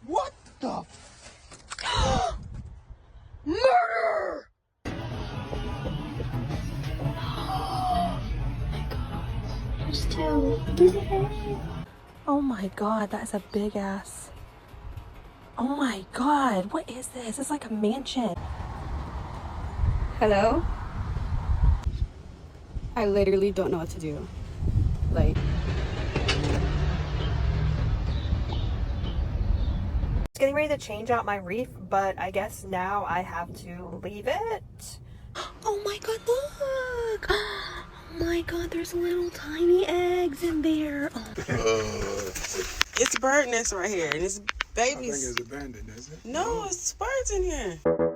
What the? Murder! There's two. Oh my god, that's a big ass. Oh my god, what is this? It's like a mansion. Hello? I literally don't know what to do. Like, Getting ready to change out my reef, but I guess now I have to leave it. Oh my god, look! Oh my god, there's little tiny eggs in there. Oh. It's bird nest right here, and it's I think babies. it's abandoned, is it? No, it's birds in here.